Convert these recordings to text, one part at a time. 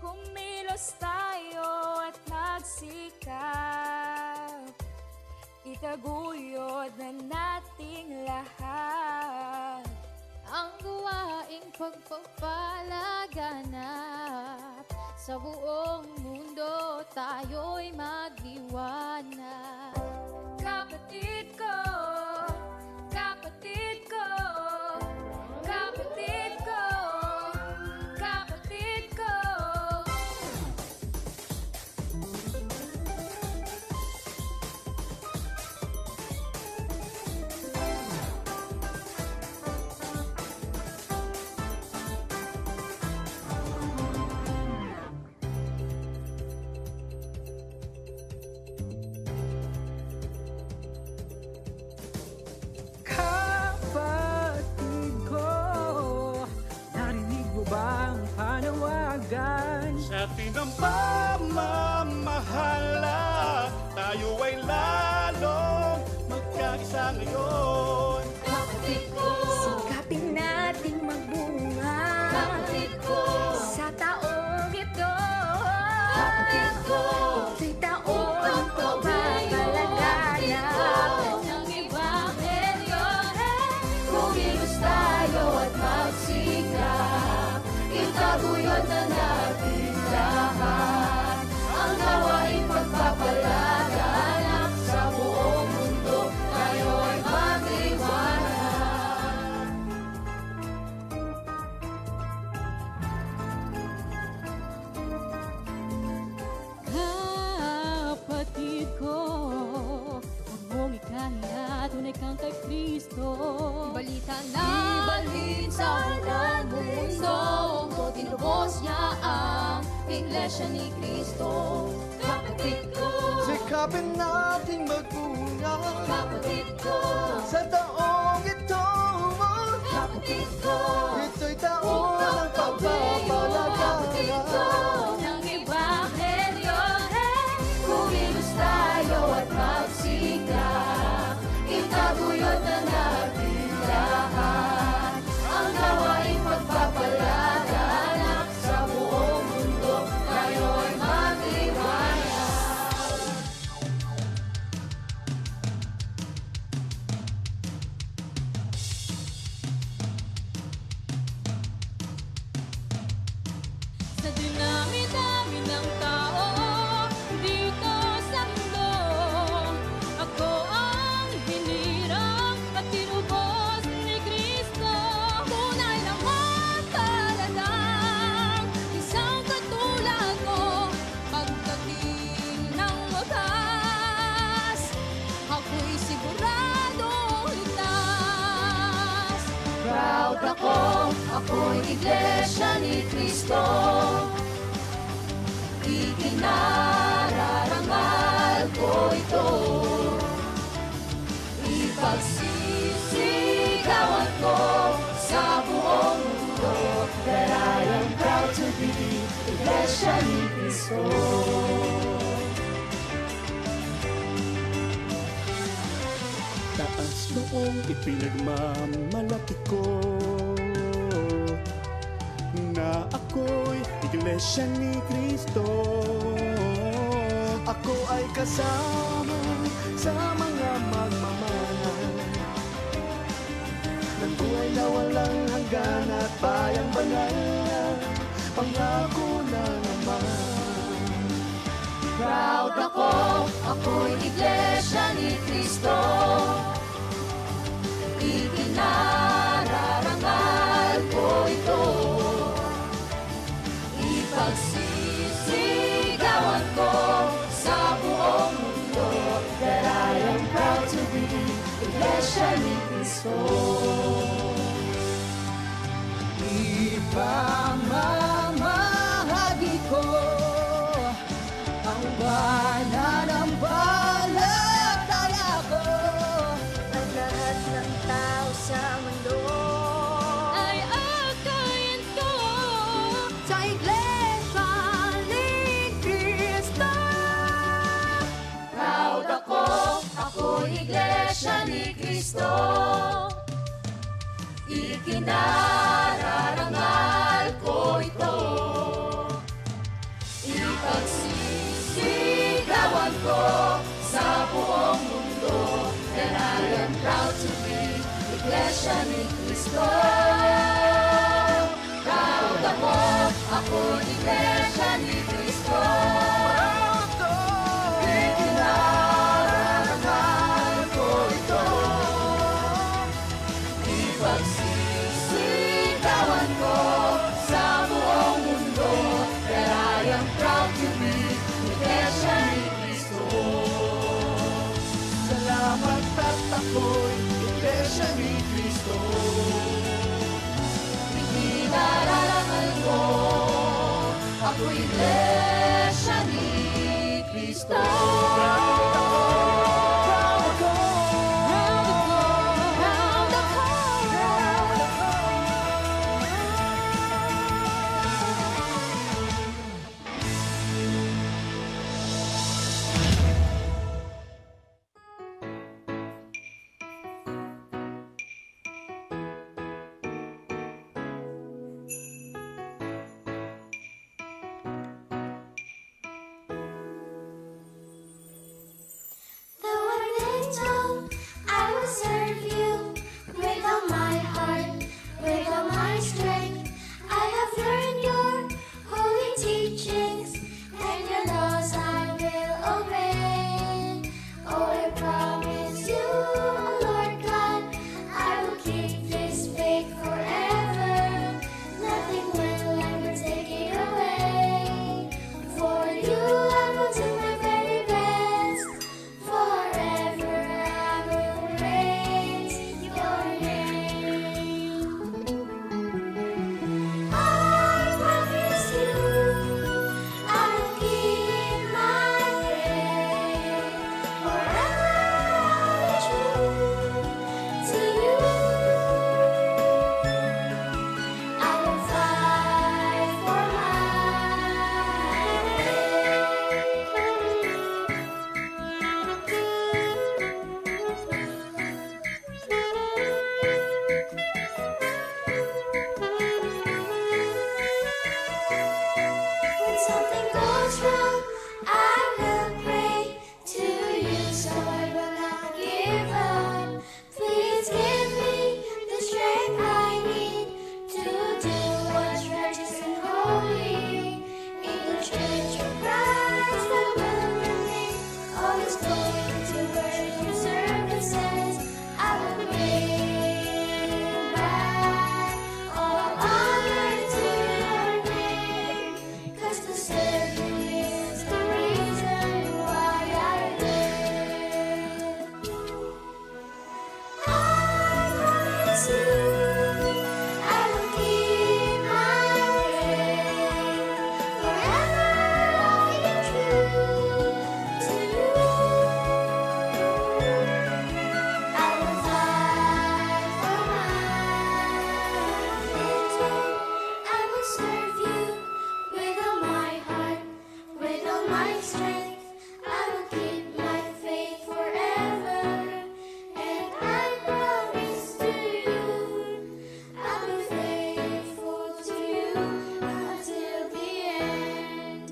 Kumilos tayo at magsikap, itaguyod na nating lahat ang gawaing pagpapalaganap. Sa buong mundo tayo'y mag-iwanag. Kapatid ko, kapatid ko, kapatid ko, kapatid ko. Sa atin ang pamamahala, tayo ay lalong magkaisa ngayon. Kapatid ko, sikapin nating magbunga. Kapatid ko, sa taong ito. Kapatid ko, ito'y taong ang pagpapalaganap ng Ebanghelyo. Kumilos tayo at magsikap, itaguyod na natin lahat ang gawaing pagpapalaganap. Sa buong mundo tayo ay mag-iwanag. Kapatid ko, huwag mong ikaya, tunay kang kay Kristo. Balita na sa buong mundo, tinubos niya ang Iglesia ni Kristo. Kapatid ko, sikapin nating magbunga. kapatid ko, Sa taong ito, kapatid ko, ito'y taon ng pagpapalaganap ng Ebanghelyo. Kumilos tayo at magsikap, itaguyod na natin lahat ang gawaing pagpapalaganap. Sa buong mundo tayo ay mag-iwanag. Sa dinami-dami ng tao dito sa mundo, ako ang hinirang at tinubos ni Kristo. Tunay naman talagang isang katulad mo pagdating ng wakas. Ako'y siguradong ligtas. Proud ako, ako'y Iglesia ni Kristo. Ikinararangal ko ito, ipagsisigawan ko sa buong mundo, that I am proud to be Iglesia ni Kristo. Taas noong ipinagmamalaki ko na ako'y Iglesia ni Kristo. Ako ay kasama sa mga magmamahal ng buhay na walang hanggan at bayang banal na pangako na naman. Proud ako, ako'y Iglesia ni Kristo. Ikinararangal ko ito, ipagsisigawan ko sa buong mundo, that I am proud to be Iglesia ni Kristo. Ipamamahagi ko ang pananampalataya ko. Ang lahat ng tao sa mundo ay akayin ko sa Iglesia ni Cristo. Proud ako, ako'y Iglesia ni Cristo. Ikinararangal ko ito, ako iglesia ni Cristo. Though I'm little, I will serve you with all my heart, with all my strength. I have learned your holy teachings, and your laws I will obey. Oh, I promise you, Lord God, I will keep this faith forever. Nothing will ever take it away. For you, I will do my very best. Forever I will praise your name. I promise you, I will keep my faith. Forever I'll be true to you. I will fight for When something goes wrong, I will pray to you, so I will not give up. Please give me the strength I need to do what's righteous and holy. In the church of Christ, I will remain, always going to worship services. I will bring back all honor to your name, 'cause to serve you is the reason why I live. I promise you, I will keep my faith. Forever I'll be true to you. I will fight for my little. I will serve you with all my heart, with all my strength. I will keep my faith forever, and I promise to you, I'll be faithful to you until the end.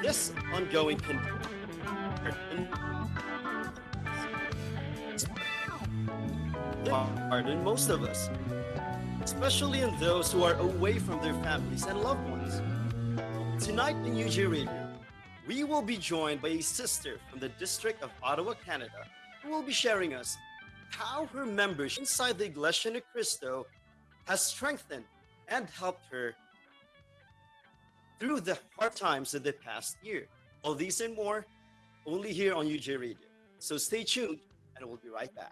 This ongoing pardon most of us, especially in those who are away from their families and loved ones. Tonight in UJ Radio, we will be joined by a sister from the District of Ottawa, Canada, who will be sharing us how her members inside the Iglesia ni Cristo has strengthened and helped her through the hard times of the past year. All these and more, only here on UJ Radio. So stay tuned, and we'll be right back.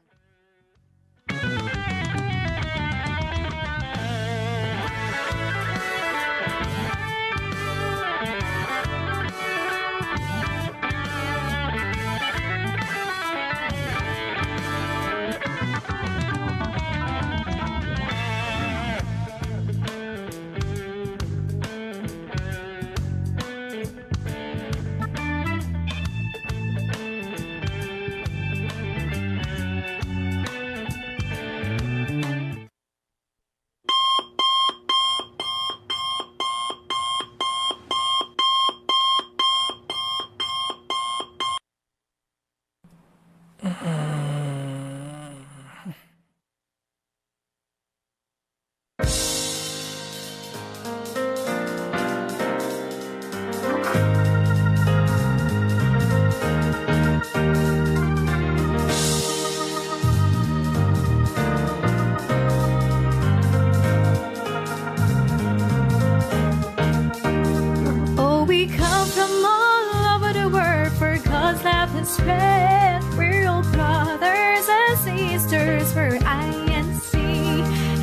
Oh, we come from all over the world for God's love has spread. We're all brothers and sisters for INC.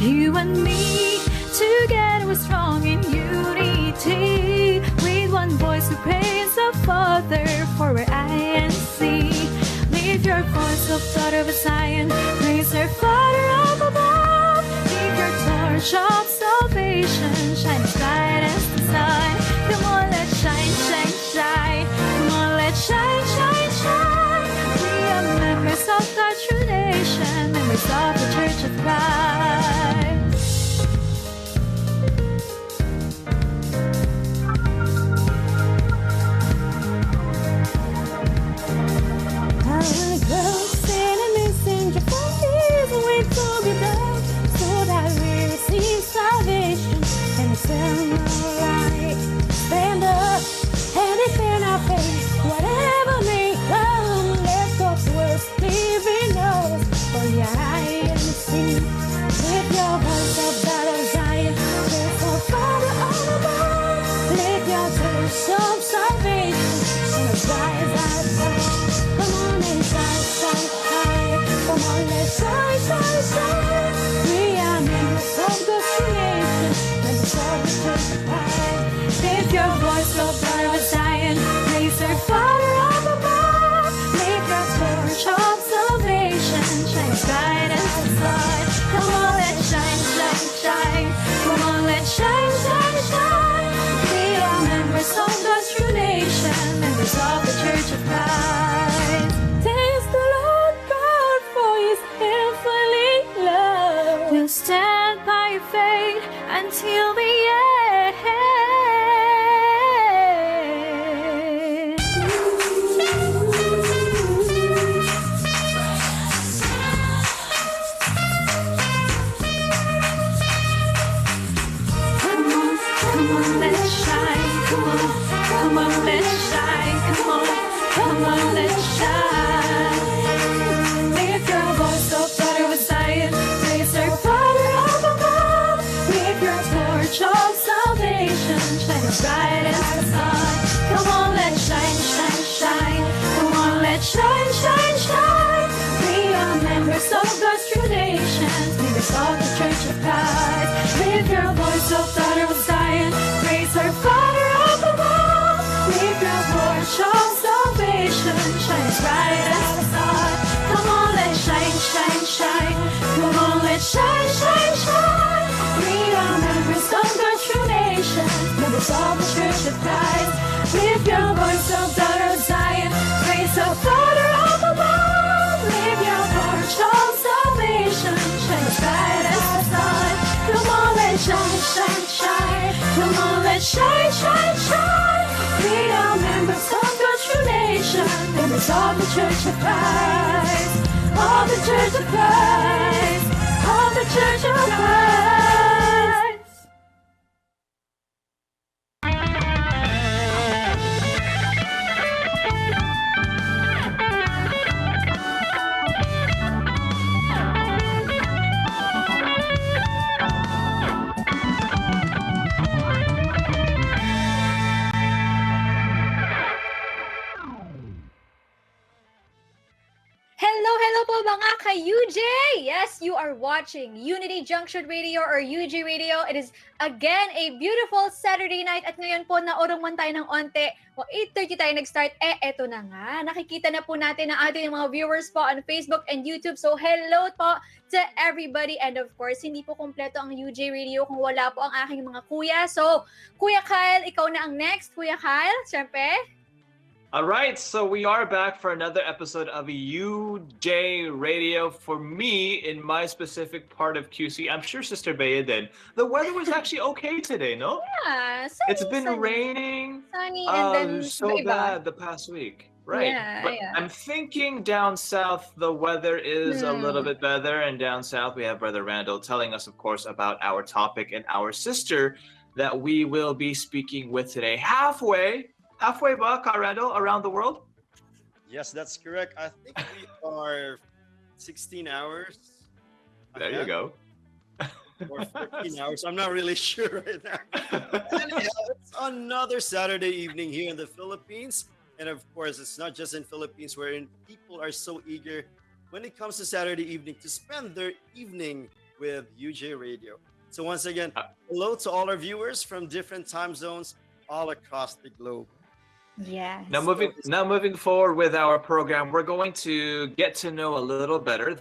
You and me, together we're strong in unity. With one voice we praise the Father for our INC. Lift your voice up, daughter of Zion, praise our Father up above. Keep your torch of salvation, shine as bright as the sun. Come on, let's shine, shine, shine. Come on, let's shine, shine, shine. We are members of God's true nation, members of the Church of Christ. I wanna go stand and listen to voices and wait for me down, so that we receive salvation and eternal life. Stand up and defend our faith, whatever may come. Let God's words live in us. For your INC, lift your voice up, God of Zion, praise our Father on above. Lift your voice of salvation, and rise out high. Come on and shine, shine, shine. Come on, let's shine, shine, shine. We are members of God's creation, members of the Church of Christ. Lift your voice up, God of Zion, praise our Father up above. Lift your torch of salvation, shine as bright as the sun. Come on, let's shine, shine, shine. Come on, let's shine, shine, shine. We are members of God's true nation, members of the Church of Christ. Thanks the Lord God for His infinite love. We'll stand by faith until the end. Come on, let's shine. Come on, let's shine. Come on, let's shine. Lift your voice up, daughter of Zion, praise our Father up above. Lift your torch of salvation, shine as bright as the sun. Come on, let's shine, shine, shine. Come on, let's shine, shine, shine. We are members of God's true nation, members of the Church of Christ. Lift your voice up, daughter of Zion, praise our Father up above. Lift your torch of salvation, shine as bright as the sun. Come on, let's shine, shine, shine. Come on, let's shine, shine, shine. We are members of God's true nation, members of the Church of Christ. Lift your voice up, daughter of Zion, praise our Father up above. Lift your torch of salvation, shine as bright as the sun. Come on, let's shine, shine, shine. Come on, let's shine, shine, shine. We are members of God's true nation, members of the Church of Christ, of the Church of Christ, of the Church of Christ. Hello po mga ka-UJ! Yes, you are watching Unity Junction Radio or UJ Radio. It is again a beautiful Saturday night at ngayon po naorong man tayo ng onte. O 8:30 tayo nag-start. Eto na nga. Nakikita na po natin ang ating mga viewers po on Facebook and YouTube. So hello po to everybody. And of course, hindi po kompleto ang UJ Radio kung wala po ang aking mga kuya. So, Kuya Kyle, ikaw na ang next. Kuya Kyle, syempre. All right, so we are back for another episode of UJ Radio. For me, in my specific part of QC, I'm sure Sister Bea did. The weather was actually okay today, no? Yeah, sunny, It's been sunny. raining Sunny and then so iba-iba. bad the past week. Right. But Yeah. I'm thinking down south the weather is a little bit better, and down south we have Brother Randall telling us, of course, about our topic and our sister that we will be speaking with today. Halfway ba, Ka Randall, around the world? Yes, that's correct. I think we are 16 hours There you ahead go. or 14 hours. I'm not really sure right now. Anyhow, it's another Saturday evening here in the Philippines. And of course, it's not just in Philippines wherein people are so eager when it comes to Saturday evening to spend their evening with UJ Radio. So once again, hello to all our viewers from different time zones all across the globe. Yes. Now moving forward with our program, we're going to get to know a little better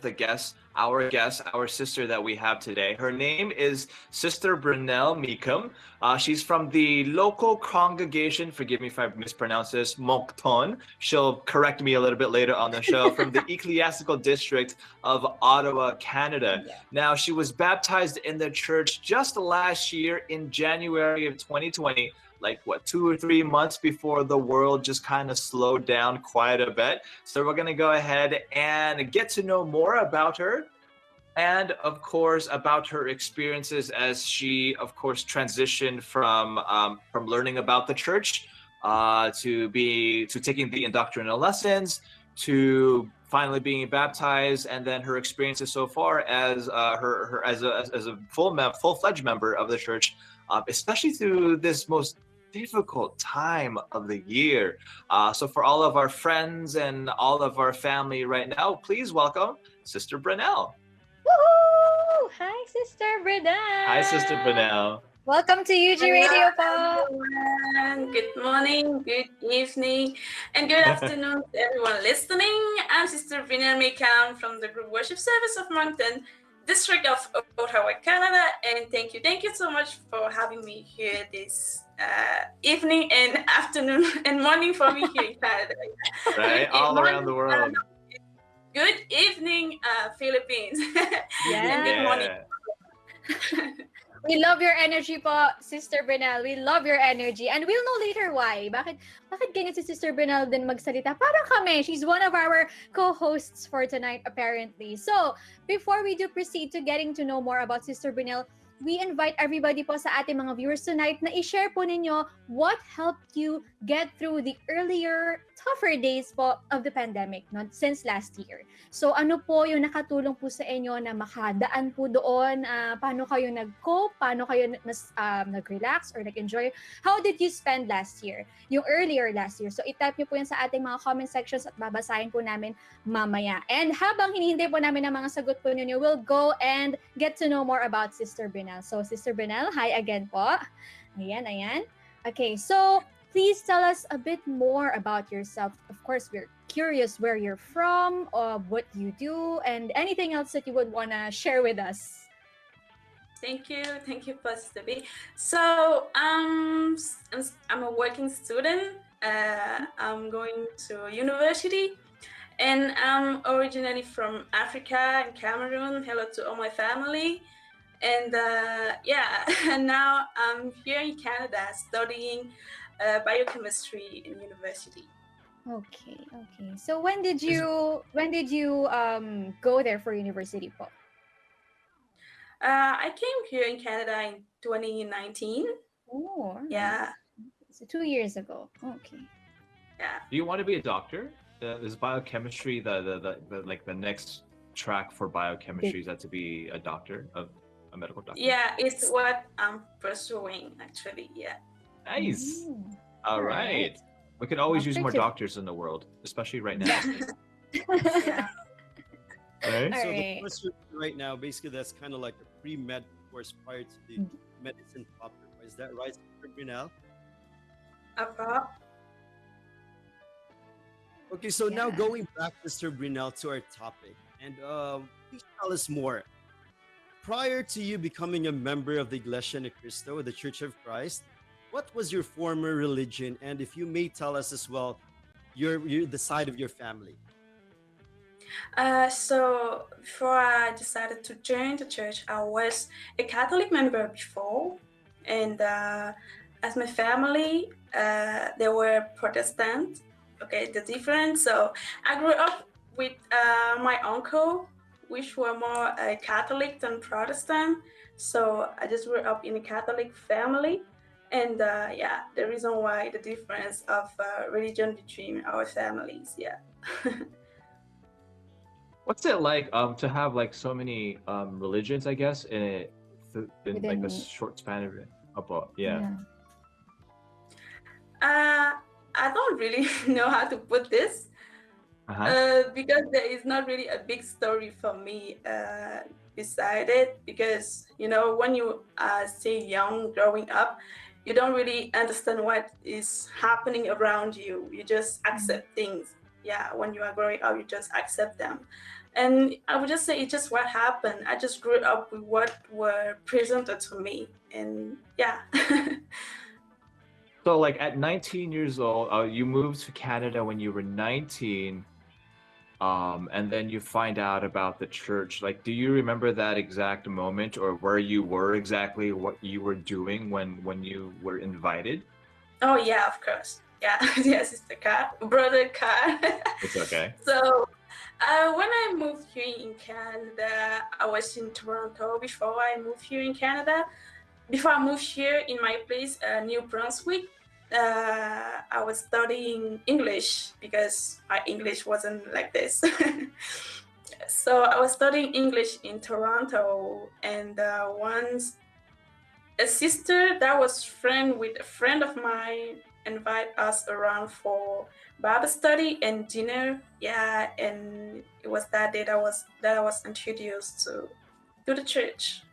our guest, our sister that we have today. Her name is Sister Brinelle Meekum. She's from the local congregation, forgive me if I mispronounce this, Moncton. She'll correct me a little bit later on the show, from the ecclesiastical district of Ottawa, Canada. Yeah. Now, she was baptized in the church just last year in January of 2020. Like 2 or 3 months before the world just kind of slowed down quite a bit. So we're going to go ahead and get to know more about her, and of course about her experiences as she, of course, transitioned from learning about the church to taking the indoctrinal lessons, to finally being baptized, and then her experiences so far as as a full-fledged member of the church, especially through this most difficult time of the year. So for all of our friends and all of our family right now, please welcome Sister Brinelle. Woohoo! Hi, Sister Brinelle. Hi, Sister Brinelle. Welcome to UG Radio po. Everyone. Good morning, good evening, and good afternoon to everyone listening. I'm Sister Brinelle Meekum from the group worship service of Moncton, District of Ottawa, Canada, and thank you so much for having me here this evening and afternoon and morning for me here in Canada. Right, all around the world. Good evening, Philippines. Yeah. And good morning. We love your energy po, Sister Brinelle. We love your energy. And we'll know later why. Bakit ganyan si Sister Brinelle din magsalita? Parang kami. She's one of our co-hosts for tonight, apparently. So, before we do proceed to getting to know more about Sister Brinelle, we invite everybody po sa ating mga viewers tonight na i-share po ninyo what helped you get through the earlier, tougher days po of the pandemic, no, since last year. So ano po yung nakatulong po sa inyo na makadaan po doon? Paano kayo nag-cope? Paano kayo nag-relax or nag-enjoy? How did you spend last year? Yung earlier last year. So i-type nyo po yan sa ating mga comment sections at babasahin po namin mamaya. And habang hinihintay po namin ang mga sagot po ninyo, we'll go and get to know more about Sister Brinelle. So, Sister Brinelle, hi again po. Ayan. Okay, so please tell us a bit more about yourself. Of course, we're curious where you're from, what you do, and anything else that you would want to share with us. Thank you, Pastor B. So, I'm a working student. I'm going to university, and I'm originally from Africa and Cameroon. Hello to all my family. And and now I'm here in Canada studying biochemistry in university. Okay. So when did you go there for university po? I came here in Canada in 2019. Oh, yeah. So 2 years ago. Okay. Yeah. Do you want to be a doctor? Is biochemistry the next track for biochemistry? Is that to be a doctor, a medical doctor? Yeah, it's what I'm pursuing actually. Yeah. Nice. All right. We could always use more doctors in the world, especially right now. Yeah. Right? So the course right now, basically, that's kind of like a pre-med course prior to the medicine proper. Is that right, Sister Brinelle? Okay, so now going back, Sister Brinelle, to our topic, and please tell us more. Prior to you becoming a member of the Iglesia ni Cristo, the Church of Christ, what was your former religion? And if you may tell us as well, the side of your family. So before I decided to join the church, I was a Catholic member before, and as my family, they were Protestant, Okay, the difference. So I grew up with my uncle, which were more Catholic than Protestant. So I just grew up in a Catholic family, and yeah, the reason why the difference of religion between our families. Yeah. What's it like to have like so many religions, I guess, in like a Within, short span of it? About yeah. yeah. I don't really know how to put this Uh-huh. because there is not really a big story for me beside it. Because when you are still young, growing up, you don't really understand what is happening around you. You just accept things. Yeah, when you are growing up, you just accept them. And I would just say it's just what happened. I just grew up with what were presented to me, and yeah. So like at 19 years old, you moved to Canada when you were 19, and then you find out about the church. Like, do you remember that exact moment or where you were exactly, what you were doing when you were invited? Oh yeah, of course. Yeah, yes, it's the car, brother car. It's okay. So, when I moved here in Canada, I was in Toronto before I moved here in Canada. Before I moved here in my place, New Brunswick, I was studying English because my English wasn't like this. So I was studying English in Toronto, and once a sister that was friend with a friend of mine invite us around for Bible study and dinner. Yeah, and it was that day that I was introduced to the church.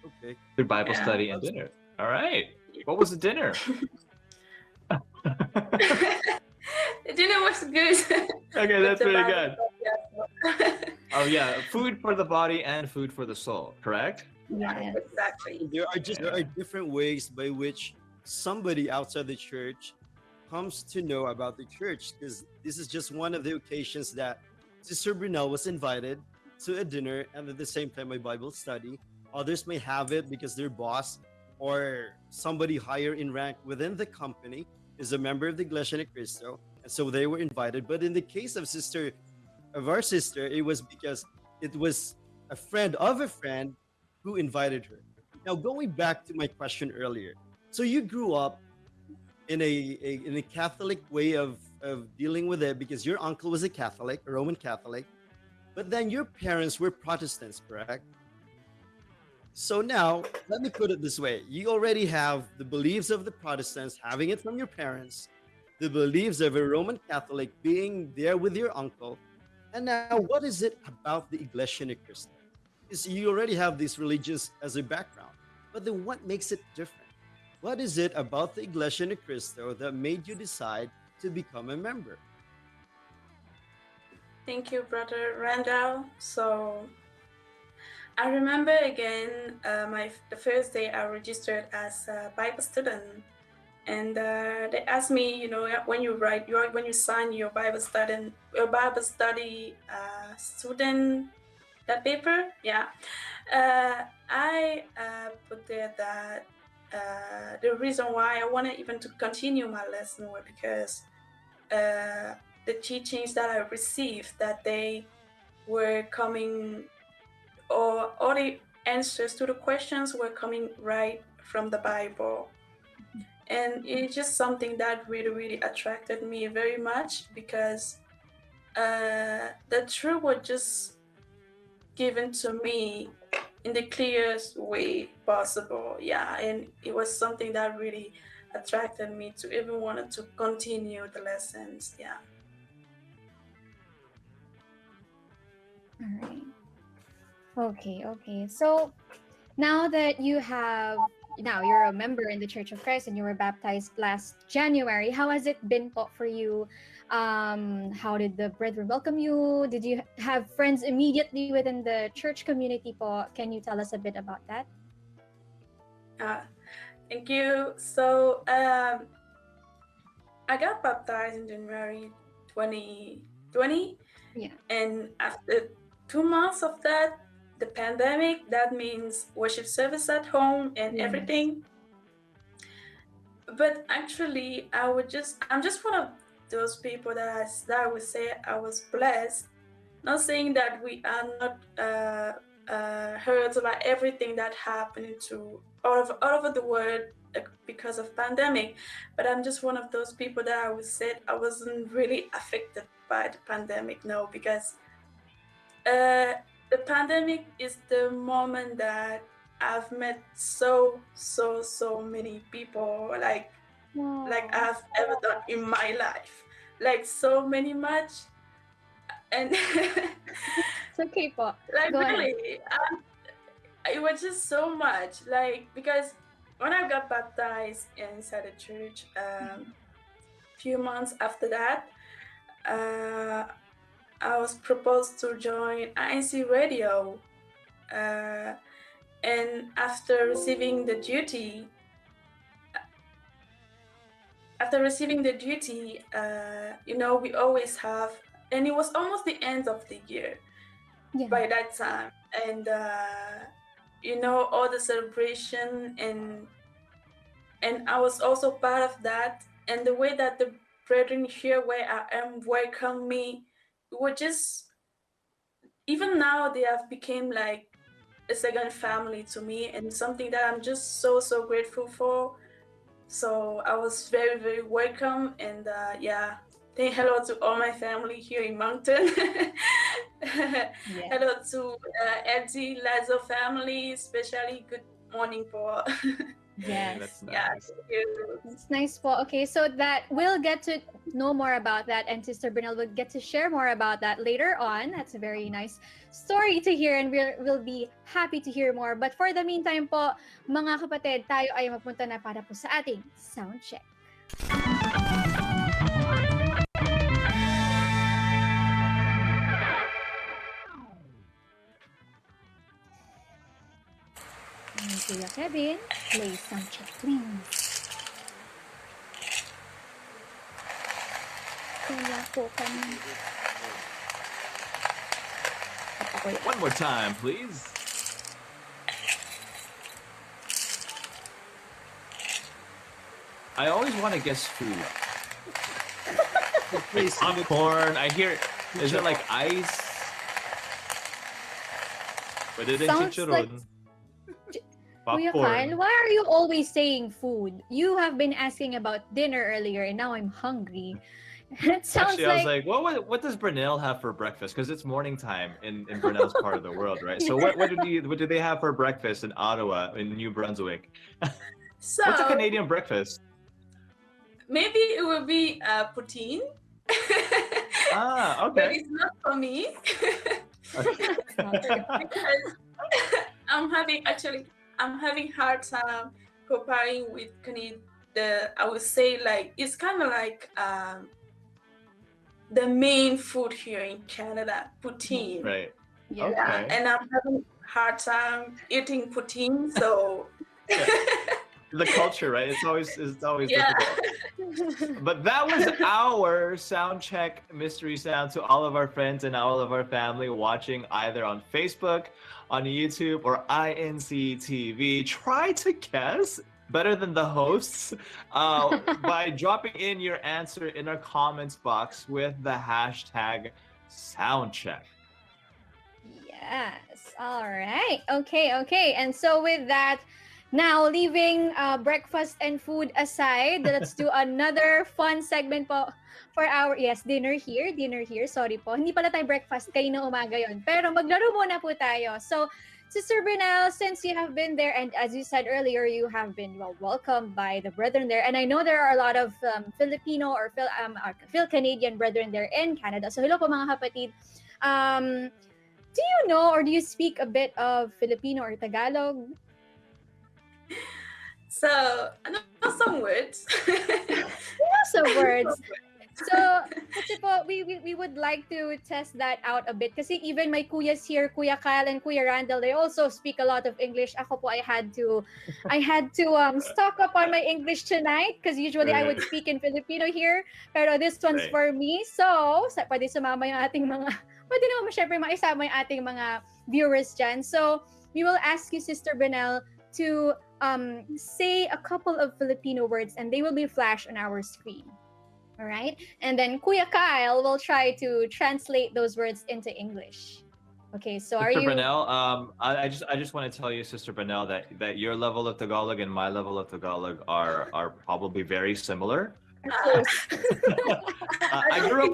Okay. Through Bible Yeah. study and dinner. All right. What was the dinner? The dinner was good. Okay, that's The pretty Bible good. study as well. Oh yeah, food for the body and food for the soul, correct? Yeah. Exactly. There are different ways by which somebody outside the church comes to know about the church, because this is just one of the occasions that Sister Brinelle was invited to a dinner and at the same time a Bible study. Others may have it because their boss or somebody higher in rank within the company is a member of the Iglesia ni Cristo, and so they were invited. But in the case of our sister, it was because it was a friend of a friend who invited her. Now, going back to my question earlier, so you grew up in a Catholic way of dealing with it because your uncle was a Catholic, a Roman Catholic, but then your parents were Protestants, correct? So now, let me put it this way. You already have the beliefs of the Protestants, having it from your parents, the beliefs of a Roman Catholic being there with your uncle. And now, what is it about the Iglesia ni Cristo? Because you already have these religions as a background. But then what makes it different? What is it about the Iglesia ni Cristo that made you decide to become a member? Thank you, Brother Randall. So I remember again the first day I registered as a Bible student, and they asked me, when you sign your Bible study student that paper, yeah, I put there that the reason why I wanted even to continue my lesson were because the teachings that I received that they were coming, or all the answers to the questions were coming right from the Bible. And it's just something that really, really attracted me very much because the truth was just given to me in the clearest way possible. Yeah, and it was something that really attracted me to even wanted to continue the lessons. Yeah. All right. Okay. So now that you're a member in the Church of Christ and you were baptized last January, how has it been po for you? How did the brethren welcome you? Did you have friends immediately within the church community po? Can you tell us a bit about that? Thank you. So I got baptized in January 2020. Yeah. And after 2 months of that, the pandemic, that means worship service at home and Yes. everything. but actually, I'm just one of those people that I would say I was blessed. Not saying that we are not heard about everything that happened to all over the world because of pandemic, but I'm just one of those people that I would say I wasn't really affected by the pandemic. No, because uh, the pandemic is the moment that I've met so many people like Wow. I've ever done in my life, like so many much, and It's okay po. like Go ahead. really, it was just so much. Like because when I got baptized inside the church, few months after that, uh, I was proposed to join INC Radio, uh, and after receiving the duty, we always have, and it was almost the end of the year Yeah. by that time, and all the celebration, and I was also part of that, and the way that the brethren here where I am welcome me, it was just, even now they have become like a second family to me, and something that I'm just so grateful for. So I was very, very welcome, and say hello to all my family here in Moncton. Yeah. Hello to Eddie Lazo family, especially good morning, Paul. Yes. That's Yeah, nice. thank you. It's nice po. Okay, so that we'll get to know more about that, and Sister Brinelle will get to share more about that later on. That's a very nice story to hear, and we'll be happy to hear more. But for the meantime po, mga kapatid, tayo ay mapunta na para po sa ating sound check. Kuya Kevin, play sound check, please. Kuya po kami. One more time, please. I always want to guess food. Like popcorn. I hear. Is it like ice? Pwede din Sounds like- chicharon. Kuya Kyle, why are you always saying food? You have been asking about dinner earlier, and now I'm hungry. It sounds Actually, I was like like, what does Brinelle have for breakfast? Because it's morning time in Brinelle's part of the world, right? So what do they have for breakfast in Ottawa, in New Brunswick? So What's a Canadian breakfast? maybe it will be poutine. Ah, But okay. it's not for me. Because I'm having hard time comparing with Canadian. I would say like it's kind of like the main food here in Canada, poutine. Right. yeah. Okay. And I'm having hard time eating poutine, so The culture, right? It's always yeah. difficult. But that was our sound check mystery sound to all of our friends and all of our family watching either on Facebook, on YouTube, or INC TV. Try to guess better than the hosts by dropping in your answer in our comments box with the hashtag soundcheck. Yes. All right. Okay. And so with that, now leaving breakfast and food aside, let's do another fun segment po for our dinner here. Sorry po. Hindi pala tayo breakfast kayo na umaga yon. Pero maglaro muna po tayo. So, Sister Brinelle, since you have been there, and as you said earlier, you have been welcomed by the brethren there, and I know there are a lot of Filipino or Phil-Canadian brethren there in Canada. So hello po mga kapatid. Do you know or do you speak a bit of Filipino or Tagalog? So I know some words. Some words. So, kasi po, we would like to test that out a bit. Kasi even my kuyas here, Kuya Kyle and Kuya Randall, they also speak a lot of English. Ako po, I had to stock up on my English tonight because usually I would speak in Filipino here. Pero this one's for me. So, pwede sumama yung ating mga, pwede naman syempre maisama yung ating mga viewers dyan. So, we will ask you, Sister Brinelle, to say a couple of Filipino words and they will be flashed on our screen. All right? And then Kuya Kyle will try to translate those words into English. Okay, so are Sister you Brinelle, I just want to tell you, Sister Brinelle, that your level of Tagalog and my level of Tagalog are probably very similar. close? I grew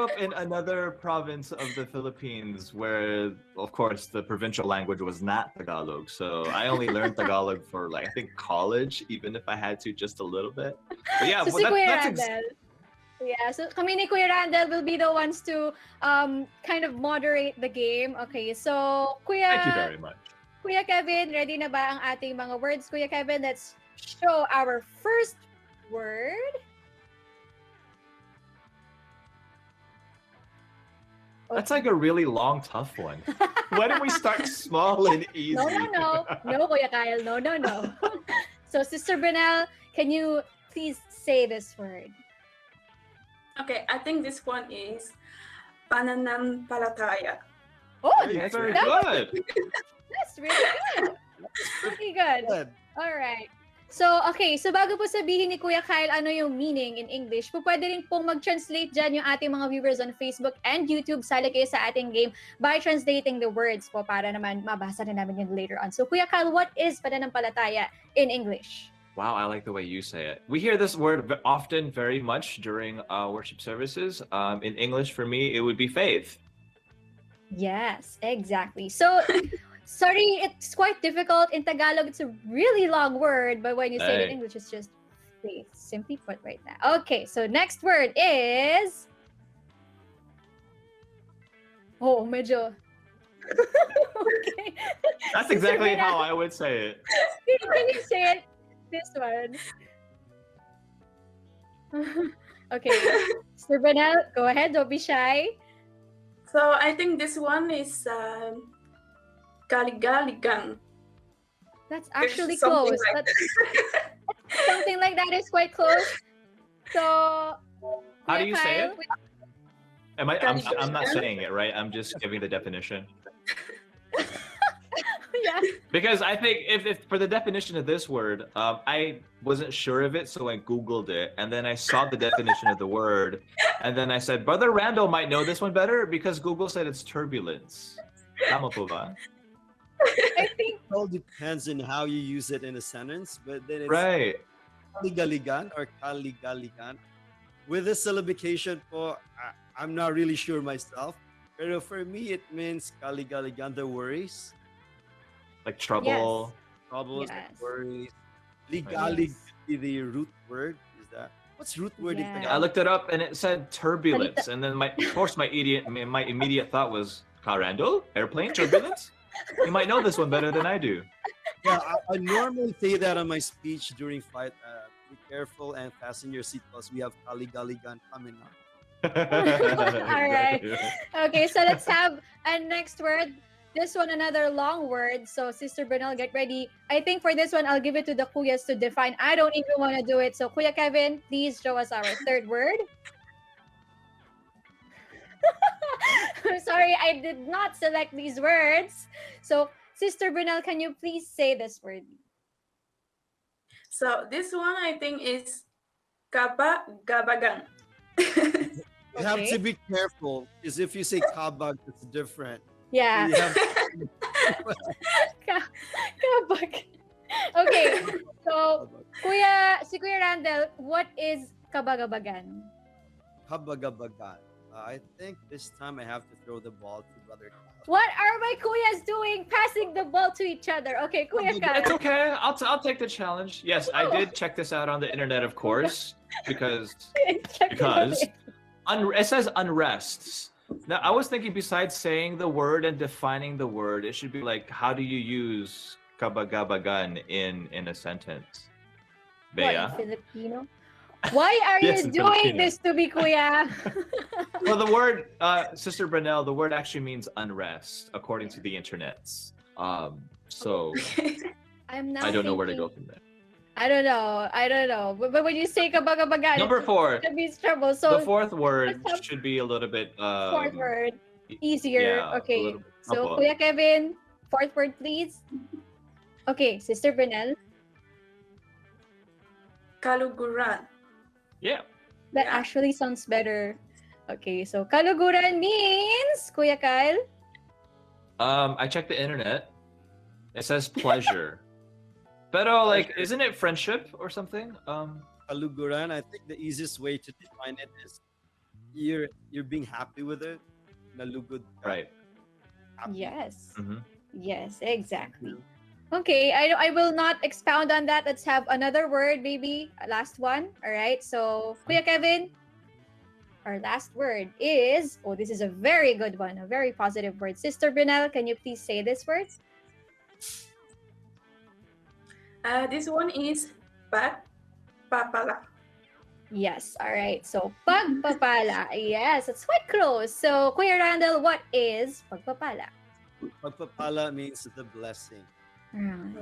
up in another province of the Philippines where, of course, the provincial language was not Tagalog. So I only learned Tagalog for like I think college, even if I had to just a little bit. But yeah, So well, si Kuya that's Randall. Yeah, so kami ni Kuya Randall will be the ones to kind of moderate the game. Okay, so thank you very much. Kuya Kevin, ready na ba ang ating mga words? Kuya Kevin, let's show our first word. That's like a really long, tough one. Why don't we start small and easy? No, Kuya Kyle, no. So, Sister Brinelle, can you please say this word? Okay, I think this one is pananampalataya. Oh, That's very that was- good. That's really good. Pretty good. Good. All right. So, okay. So, bago po sabihin ni Kuya Kyle ano yung meaning in English, po pwede rin pong mag-translate dyan yung ating mga viewers on Facebook and YouTube. Sali kayo sa ating game by translating the words po para naman mabasa na namin yun later on. So, Kuya Kyle, what is pananampalataya in English? Wow, I like the way you say it. We hear this word often, very much during worship services. In English, for me, it would be faith. Yes, exactly. So, sorry, it's quite difficult. In Tagalog, it's a really long word, but when you say it in Hey. English, it's just faith. Simply put right now. Okay, so next word is... Oh, medyo... Okay. That's Sister exactly Brinelle, how I would say it. Can you say it? This one. Okay. Sister Brinelle, go ahead. Don't be shy. So I think this one is kaligaligan. That's actually Something close. like That's something like that is quite close. So, How do Kuya you say Kyle, it? I'm not saying it, right? I'm just giving the definition. yeah. Because I think if for the definition of this word, I wasn't sure of it, so I Googled it, and then I saw the definition of the word, and then I said, Brother Randall might know this one better because Google said it's turbulence. Tama po ba? I think It all depends on how you use it in a sentence, but then it's Right. kaligaligan or kaligaligan. With the syllabication po, I'm not really sure myself. Pero for me, it means kaligaligan, the worries, Like trouble. troubles, Yes. worries. Ligalig Yes. is the root word. Is that what's root word in Yeah. I Tagalog? looked it up and it said turbulence, and then of course my immediate thought was car Randall, airplane turbulence. You might know this one better than I do. Yeah, I normally say that on my speech during flight. Be careful and fasten your seatbelts. We have kaligaligan coming up. All right. Okay, so let's have a next word. This one, another long word. So, Sister Brinelle, get ready. I think for this one, I'll give it to the Kuyas to define. I don't even want to do it. So, Kuya Kevin, please show us our third word. I'm sorry, I did not select these words. So, Sister Brinelle, can you please say this word? So this one I think is gabagan. You have Okay. to be careful because if you say kabag, it's different. Yeah. You have Kabag. Okay. So, si Kuya Randall, what is kabagabagan? kabagabagan. I think this time I have to throw the ball to Brother Kyle. What are my Kuyas doing? Passing the ball to each other. Okay, Kuya Kyle. It's okay. I'll take the challenge. Yes, I did check this out on the internet, of course, because Check it out. it says unrests. Now, I was thinking besides saying the word and defining the word, it should be like, how do you use kabagabagan in a sentence? What, Bea? in Filipino? Why are Yes, you in doing Filipino. this to me, Kuya? Well, the word, Sister Brinelle, the word actually means unrest, according to the internets. So I'm now I don't know where to go thinking- from there. I don't know. But when you say kabagabagan, Number 4. it means trouble. So The fourth word let's have should be a little bit fourth word, easier. yeah, a Okay. little bit- So Apo. Kuya Kevin, fourth word, please. Okay, Sister Brinelle. Kaluguran. Yeah. That Yeah. actually sounds better. Okay, so kaluguran means, Kuya Kyle? I checked the internet. It says pleasure. Pero like, Pleasure. isn't it friendship or something? Kaluguran, I think the easiest way to define it is you're being happy with it. Nalugod ka, Right. happy. Yes. Mhm. Yes, exactly. Okay, I will not expound on that. Let's have another word, maybe. Last one. All right. So, Kuya Kevin, our last word is, oh, this is a very good one, a very positive word. Sister Brinelle, can you please say this word? This one is pagpapala. Yes. All right. So, pagpapala. Yes, it's quite close. So, Kuya Randall, what is pagpapala? Pagpapala means the blessing. Yan,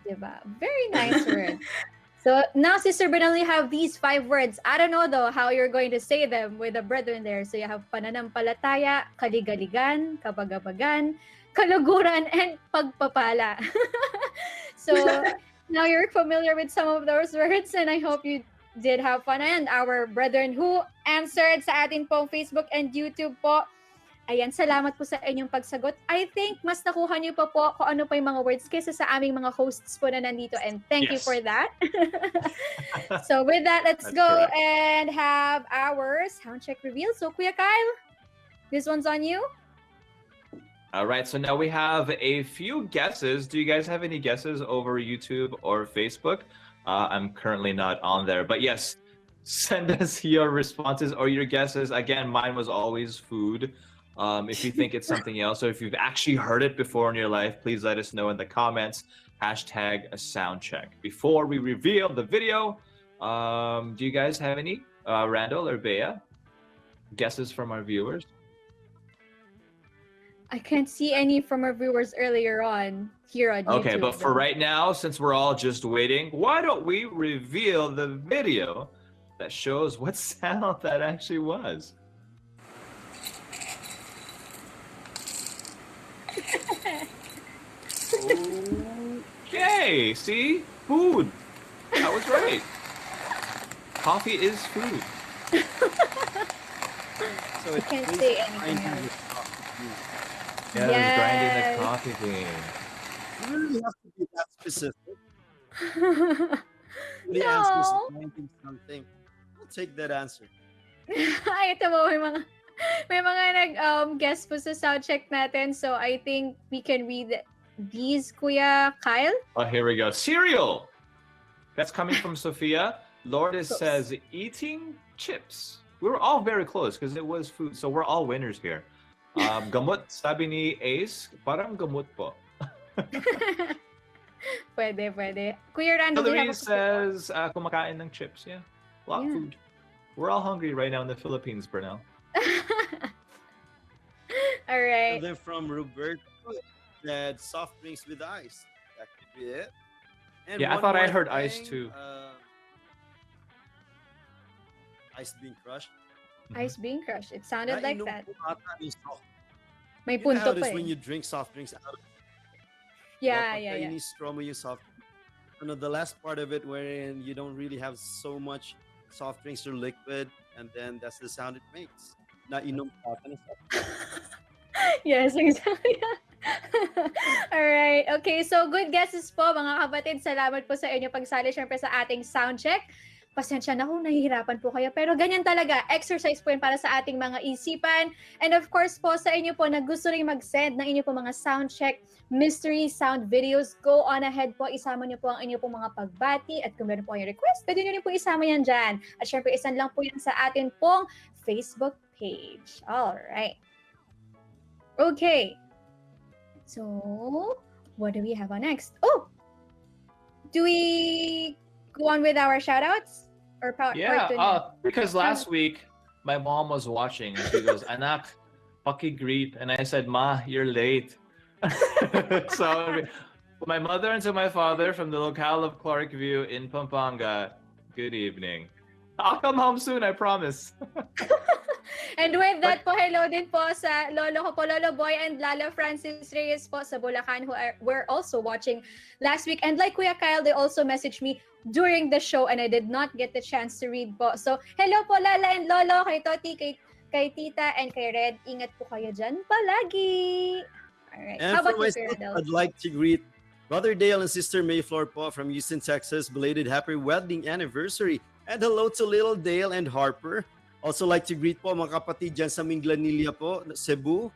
diba? Very nice word. So now, Sister Bernal, you have these 5 words. I don't know though how you're going to say them with the brethren there. So you have pananampalataya, kaligaligan, kabagabagan, kaluguran, and pagpapala. So now you're familiar with some of those words, and I hope you did have fun. And our brethren who answered sa atin pong Facebook and YouTube po, ayan, salamat po sa inyong pagsagot. I think mas nakuha niyo pa po kung ano pa yung mga words kaysa sa aming mga hosts po na nandito, and thank you Yes. for that. So with that, let's That's go correct. and have our soundcheck reveal. So Kuya Kyle, this one's on you. All right, so now we have a few guesses. Do you guys have any guesses over YouTube or Facebook? I'm currently not on there, but yes, send us your responses or your guesses. Again, mine was always food. If you think it's something else, or if you've actually heard it before in your life, please let us know in the comments. Hashtag a sound check. Before we reveal the video, do you guys have any, Randall or Bea, guesses from our viewers? I can't see any from our viewers earlier on here on YouTube. Okay, but for though. right now, since we're all just waiting, why don't we reveal the video that shows what sound that actually was? Okay, see? Food. I was right. Coffee is food. So I it's can't based say on anything grinding else. the coffee bean. Yeah, it was grinding Yes. the coffee bean. You really have to be that specific. The answer is No. grinding something. I'll take that answer. Ay, ito mo, may mga nag guess po sa sound check natin. So I think we can read these, Kuya Kyle. Oh, here we go. Cereal. That's coming from Sophia. Lourdes Close. says eating chips. We were all very close because it was food. So we're all winners here. Gamot, sabi ni Ace, parang gamot po. Pwede. Kuya Randall, do you have Hillary a says kumakain ng chips. Yeah, a lot of Yeah. food. We're all hungry right now in the Philippines, Bernal. All right. And then from Roberto, that soft drinks with ice. That could be it. And Yeah, I one thought I more heard ice thing, too. Ice being crushed. Ice being crushed. It sounded like Nainom that. ko ata yung soft. May You know how punto it pa is when eh. you drink soft drinks out of Yeah. ini-straw mo yung soft. The last part of it wherein you don't really have so much soft drinks or liquid, and then that's the sound it makes. Nainom ka ata ng soft drink. Yes, exactly. All right. Okay, so good guesses po mga kapatid. Salamat po sa inyo pagsali syempre sa ating sound check. Pasensya na kung nahihirapan po kayo. Pero ganyan talaga. Exercise po yun para sa ating mga isipan. And of course po, sa inyo po na gusto rin mag-send ng inyo po mga sound check, mystery sound videos, go on ahead po. Isama niyo po ang inyo po mga pagbati. At kung meron po kayong request, pwede nyo rin po isama yan dyan. At syempre, isan lang po yan sa atin pong Facebook page. All right. Okay. So, what do we have on next? Oh! Do we go on with our shoutouts? Or part Yeah, two na? because last week my mom was watching and she goes, "Anak, paki-greet," and I said, "Ma, you're late." So, to my mother and to my father from the locale of Clarkview in Pampanga, good evening. I'll come home soon, I promise. And with But that po, hello din po sa lolo ko po, Lolo Boy and Lala Francis Reyes po sa Bulacan were also watching last week. And like Kuya Kyle, they also messaged me during the show and I did not get the chance to read po. So, hello po Lala and Lolo, kay Toti, kay Tita, and kay Red. Ingat po kayo dyan palagi. Alright. And How for about you, myself, Kuya I'd like to greet Brother Dale and Sister Mayflower po from Houston, Texas. Belated happy wedding anniversary. And hello to little Dale and Harper. Also like to greet po mga kapatid dyan sa Minglanilla po, Cebu.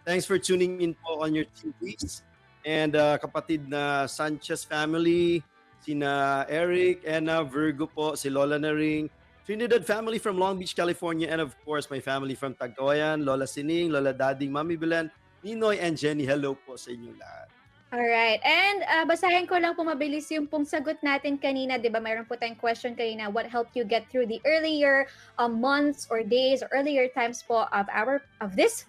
Thanks for tuning in po on your TVs. And kapatid na Sanchez family, sina Eric and Virgo po, si Lola na ring. Trinidad family from Long Beach, California. And of course, my family from Tagkawayan, Lola Sining, Lola Dading, Mami Belen, Ninoy and Jenny. Hello po sa inyong lahat. Alright. And basahin ko lang po mabilis yung pong sagot natin kanina. Di ba mayroon po tayong question kanina. What helped you get through the earlier months or days or earlier times po of this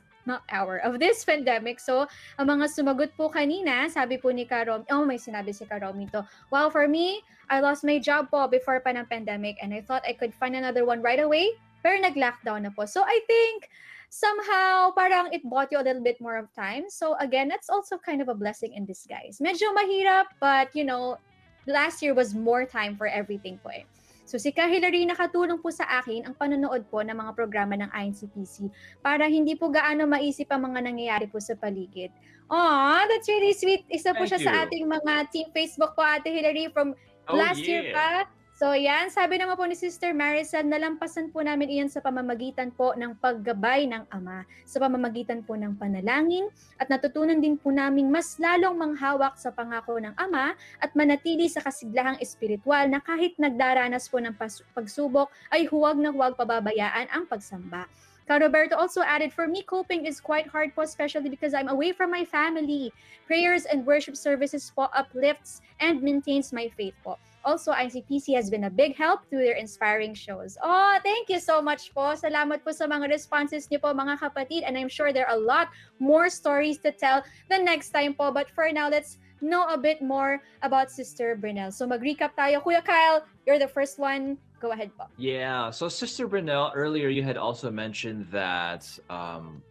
pandemic. So, ang mga sumagot po kanina, sabi po ni Karom, may sinabi si Karomi to. Wow, for me, I lost my job po before pa ng pandemic and I thought I could find another one right away. Pero nag-lockdown na po. So, I think somehow parang it bought you a little bit more of time. So again, that's also kind of a blessing in disguise. Medyo mahirap, but last year was more time for everything po eh. So si Ka Hilary, nakatulong po sa akin ang panonood po ng mga programa ng INCPC para hindi po gaano maisip ang mga nangyayari po sa paligid. Aw, that's really sweet. Isa po siya Thank sa you. ating mga team Facebook po, Ate Hilary, from last year pa. So yan, sabi naman po ni Sister Maricel, nalampasan po namin iyan sa pamamagitan po ng paggabay ng Ama, sa pamamagitan po ng panalangin, at natutunan din po namin mas lalong manghawak sa pangako ng Ama at manatili sa kasiglahang espiritual na kahit nagdaranas po ng pagsubok ay huwag na huwag pababayaan ang pagsamba. Ka Roberto also added, for me, coping is quite hard po, especially because I'm away from my family. Prayers and worship services po uplifts and maintains my faith po. Also, ICPC has been a big help through their inspiring shows. Oh, thank you so much po. Salamat po sa mga responses niyo po, mga kapatid. And I'm sure there are a lot more stories to tell the next time po. But for now, let's know a bit more about Sister Brinelle. So mag-recap tayo. Kuya Kyle, you're the first one. Go ahead po. Yeah, so Sister Brinelle, earlier you had also mentioned that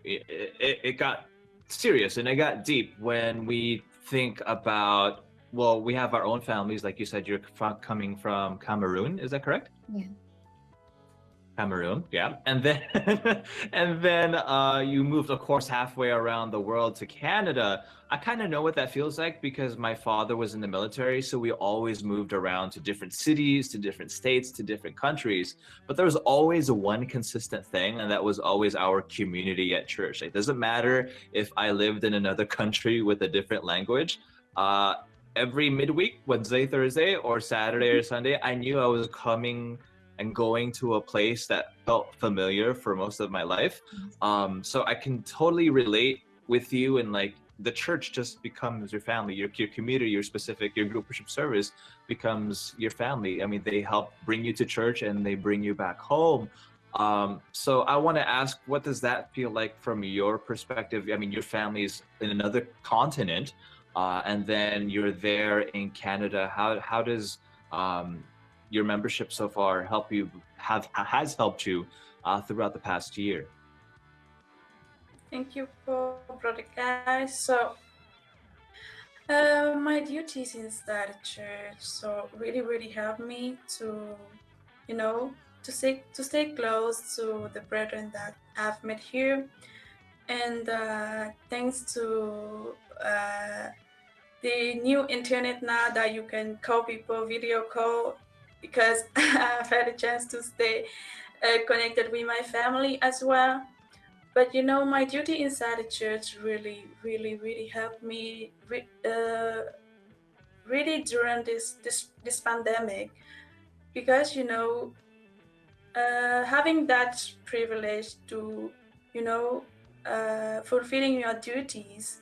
it got serious and it got deep when we think about, well, we have our own families. Like you said, you're coming from Cameroon. Is that correct? Yeah. Cameroon, yeah. And then and then you moved, of course, halfway around the world to Canada. I kind of know what that feels like because my father was in the military, so we always moved around to different cities, to different states, to different countries. But there was always one consistent thing, and that was always our community at church. It doesn't matter if I lived in another country with a different language. Every midweek, Wednesday, Thursday, or Saturday or Sunday, I knew I was coming and going to a place that felt familiar for most of my life. So I can totally relate with you, and like the church just becomes your family, your community, your group worship service becomes your family. I mean, they help bring you to church and they bring you back home. So I want to ask, what does that feel like from your perspective? I mean, your family's in another continent, and then you're there in Canada. How does your membership so far has helped you throughout the past year? Thank you for brother guys. So my duties inside the church so really helped me to stay close to the brethren that I've met here, and thanks to the new internet now that you can call people video call, because I've had a chance to stay connected with my family as well. But my duty inside the church really helped me really during this pandemic, because having that privilege to fulfilling your duties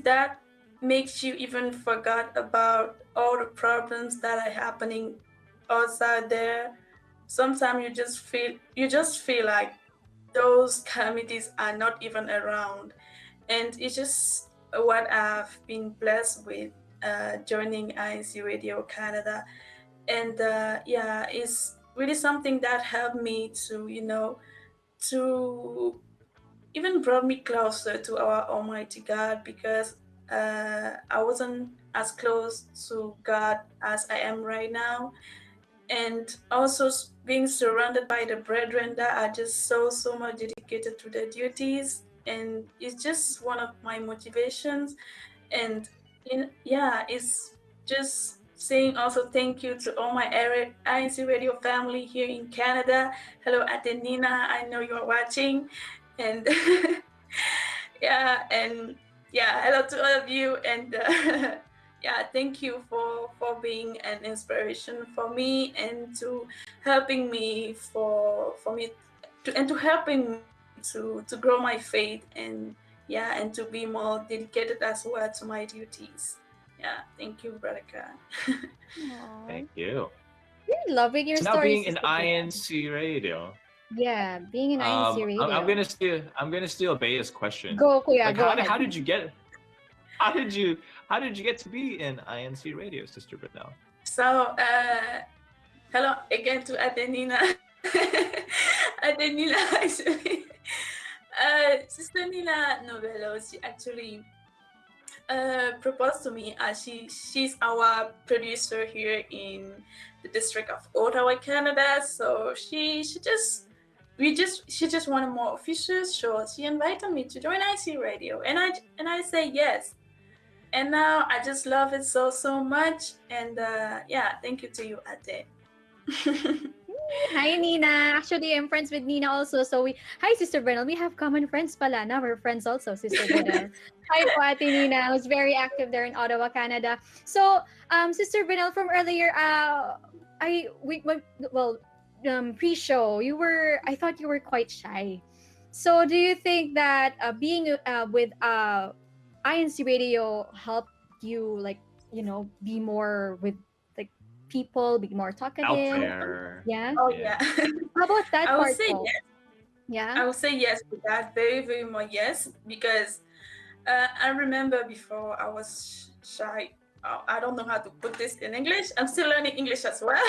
that makes you even forget about all the problems that are happening outside there. Sometimes you just feel like those calamities are not even around, and it's just what I've been blessed with joining INC Radio Canada. And it's really something that helped me to, to even brought me closer to our Almighty God, because I wasn't as close to God as I am right now. And also being surrounded by the brethren that are just so much dedicated to their duties. And it's just one of my motivations. And yeah, it's just saying also thank you to all my INC Radio family here in Canada. Hello, Atenina. I know you're watching. And yeah, and yeah, hello to all of you. And yeah, thank you for being an inspiration for me, and to helping me for me to and to helping me to grow my faith, and yeah, and to be more dedicated as well to my duties. Yeah, thank you, Brother Khan. Aw. Thank you. Really loving your So now story, being in Sister Brinelle. INC radio, Yeah, being an INC I'm radio. gonna steal Bea's question. Go, Kuya, Like, go ahead. how did you get how did you get to be in INC radio, Sister Britnell? So, hello again to Adenina. Adenina, actually. Sister Nila Novello, she actually proposed to me, as she's our producer here in the district of Ottawa, Canada. So she just wanted more official shows. She invited me to join IC Radio, and I say yes. And now I just love it so much. And yeah, thank you to you, Ate. Hi, Nina. Actually, I'm friends with Nina also. So hi, Sister Brinelle. We have common friends pala. Now we're friends also, Sister Brinelle. Hi po, Ate Nina, who's very active there in Ottawa, Canada. So, Sister Brinelle, from earlier, well, pre-show, I thought you were quite shy. So, do you think that being with INC Radio helped you, like, be more with like people, be more Out talkative? there. Yeah. Oh Yeah. yeah. How about that I would part, say Paul? yes. Yeah. I would say yes to that. Very much yes, because I remember before I was shy. I don't know how to put this in English. I'm still learning English as well,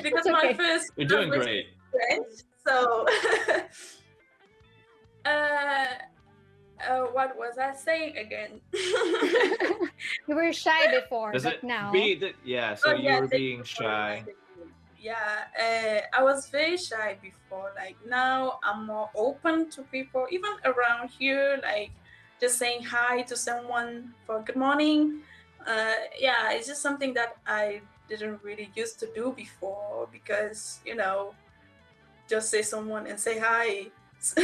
because It's my okay. first You're doing language great. is French. So, what was I saying again? You were shy before, Does but it now. yeah, so Oh you yeah, were thank being you for shy. reminding me. Yeah, I was very shy before. Like now, I'm more open to people, even around here. Like just saying hi to someone for good morning. Yeah, it's just something that I didn't really used to do before, because just say someone and say hi. It's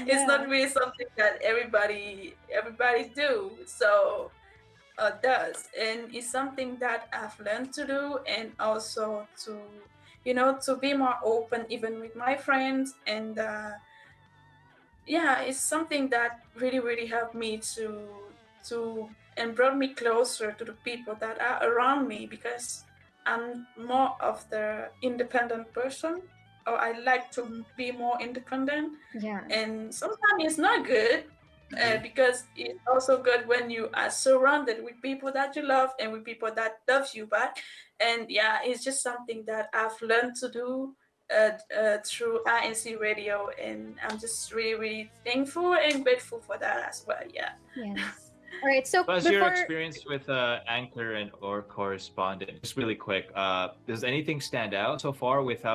Yeah. not really something that everybody do. So does, and it's something that I've learned to do, and also to be more open even with my friends. And yeah, it's something that really helped me to and brought me closer to the people that are around me, because I'm more of the independent person, or I like to be more independent. Yeah. And sometimes it's not good, because it's also good when you are surrounded with people that you love and with people that love you back. And yeah, it's just something that I've learned to do through INC Radio, and I'm just really thankful and grateful for that as well. Yeah. Yes. All right. So Plus your before, experience with anchor and or correspondent, just really quick, does anything stand out so far with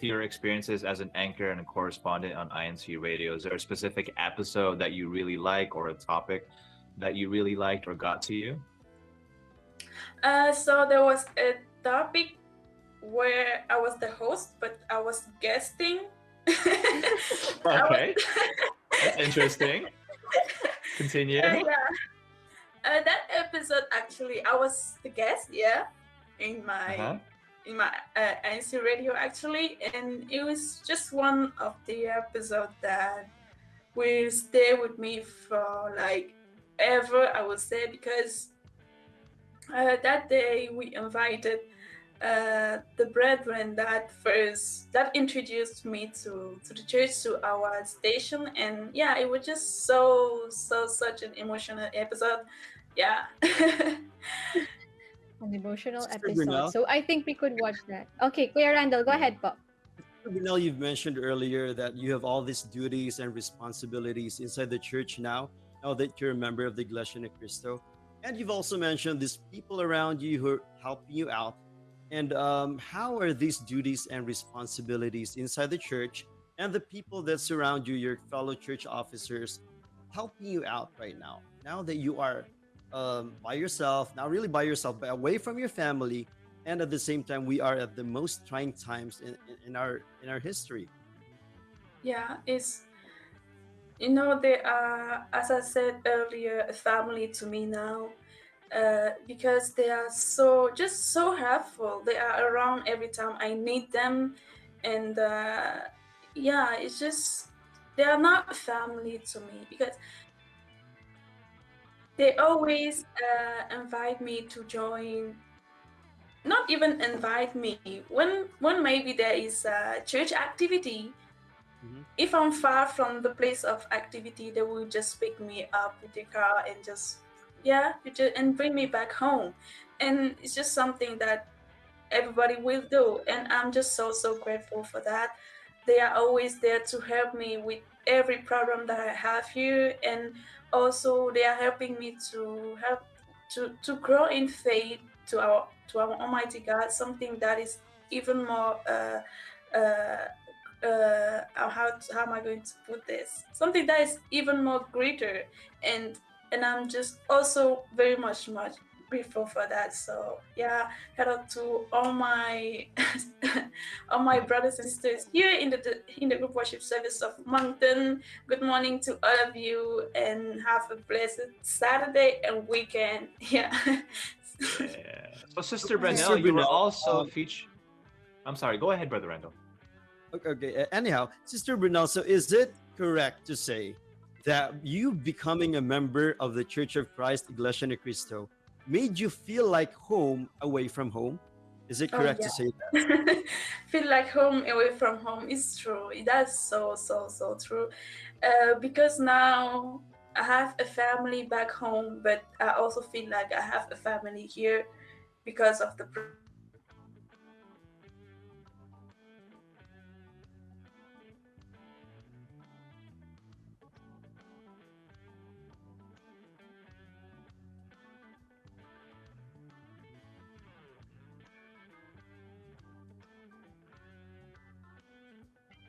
your experiences as an anchor and a correspondent on INC radio? Is there a specific episode that you really like, or a topic that you really liked or got to you? So there was a topic where I was the host, but I was guesting. Okay. That's interesting. Continue. Yeah. That episode, actually, I was the guest, yeah, in my Uh-huh. in my ANC radio, actually, and it was just one of the episodes that will stay with me for like ever, I would say, because that day we invited the brethren that introduced me to the church, to our station. And yeah, it was just such an emotional episode. Yeah. An emotional Sister episode. Brinelle, So I think we could watch that. Okay, Kuya Randall, go Yeah. ahead po. Brinelle, you've mentioned earlier that you have all these duties and responsibilities inside the church now that you're a member of the Iglesia Ni Cristo. And you've also mentioned these people around you who are helping you out. And how are these duties and responsibilities inside the church and the people that surround you, your fellow church officers, helping you out right now? Now that you are by yourself, not really by yourself, but away from your family, and at the same time, we are at the most trying times in our history. Yeah, it's they are, as I said earlier, a family to me now. Because they are so helpful. They are around every time I need them, and yeah, it's just they are not family to me because they always invite me to join. Not even invite me when maybe there is a church activity. Mhm. If I'm far from the place of activity, they will just pick me up with the car and just and bring me back home. And it's just something that everybody will do, and I'm just so grateful for that. They are always there to help me with every problem that I have here, and also they are helping me to help to grow in faith to our Almighty God, something that is even more uh, how am I going to put this? Something that is even more greater, and I'm just also very much grateful for that. So yeah, head out to all my all my brothers and sisters here in the group worship service of Moncton. Good morning to all of you, and have a blessed Saturday and weekend. Yeah. Yeah. So, Sister Sister Brinelle, you were Brunel, also featured. I'm sorry. Go ahead, Brother Randall. okay. Anyhow, Sister Brunel, so is it correct to say that you becoming a member of the Church of Christ, Iglesia Ni Cristo, made you feel like home away from home? Is it Oh correct to yeah. say that? Feel like home away from home is true. That's so true. Because now I have a family back home, but I also feel like I have a family here because of the presence of the Church of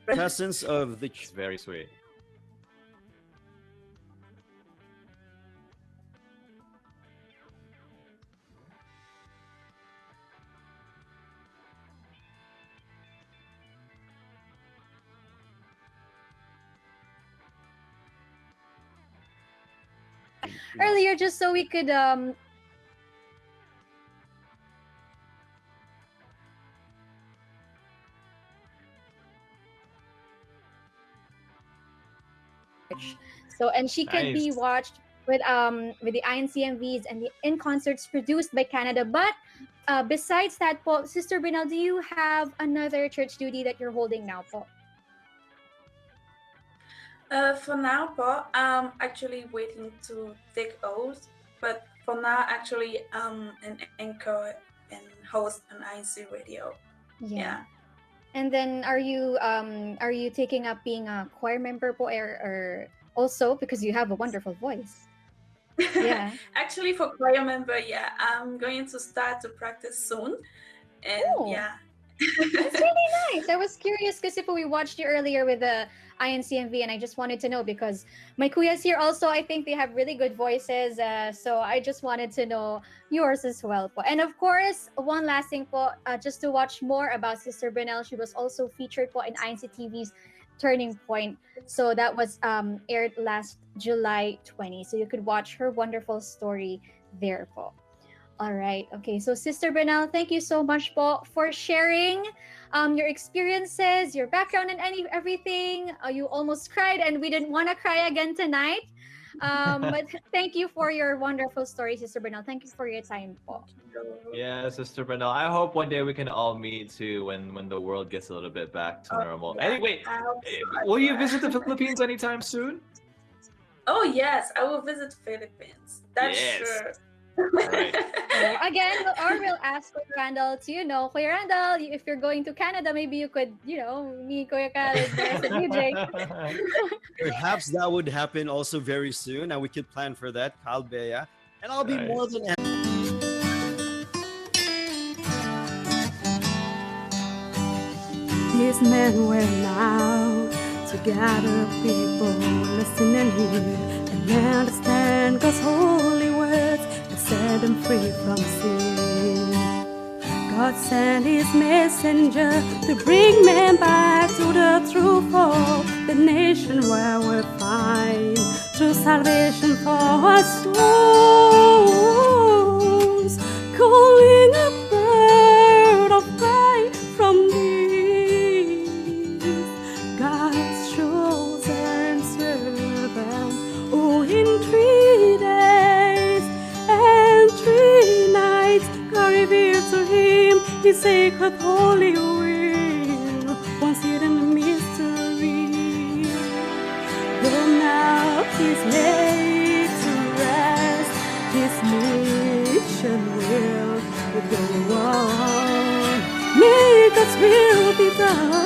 Christ. Presence of the It's very sweet. Earlier, just so we could so and she can be Nice. watched with the INCMVs and the in concerts produced by Canada. But besides that, po, Sister Brinelle, do you have another church duty that you're holding now, po? For now, Paul, I'm actually waiting to take oath. But for now, actually, I'm an anchor and host on INC Radio. Yeah. And then are you taking up being a choir member po, or also because you have a wonderful voice? Yeah. Actually, for choir member, yeah, I'm going to start to practice soon. And Oh. yeah. That's really nice. I was curious because if we watched you earlier with the INCMV, and I just wanted to know because my kuyas here also, I think they have really good voices. So I just wanted to know yours as well. Po. And of course, one last thing po, just to watch more about Sister Brinelle, she was also featured po in INCTV's Turning Point. So that was aired last July 20. So you could watch her wonderful story there po. All right. Okay. So, Sister Brinelle, thank you so much po for sharing your experiences, your background, and everything. You almost cried, and we didn't want to cry again tonight. But thank you for your wonderful story, Sister Brinelle. Thank you for your time po. Yeah, Sister Brinelle. I hope one day we can all meet too when the world gets a little bit back to normal. Yeah. Anyway, I hope so. will you visit the Philippines anytime soon? Oh yes, I will visit Philippines. That's Yes. sure. Right. So again, we'll ask Kuya Randall to, Kuya Randall, if you're going to Canada, maybe you could, meet Kuya Khaled there sa DJ. Perhaps that would happen also very soon, and we could plan for that, Calbea. And I'll be Right. more than These men were now to gather people, listen and hear and understand God's holy words and set them free from sin. God sent his messenger to bring men back to the true fold, the nation where we'll find true salvation for our souls, calling a bird of prey from these God's chosen servants. Oh, in 3 days and 3 nights, God revealed to him his sacred holy will, once hidden mystery. Though now he's laid to rest, his mission will go on. May God's will be done.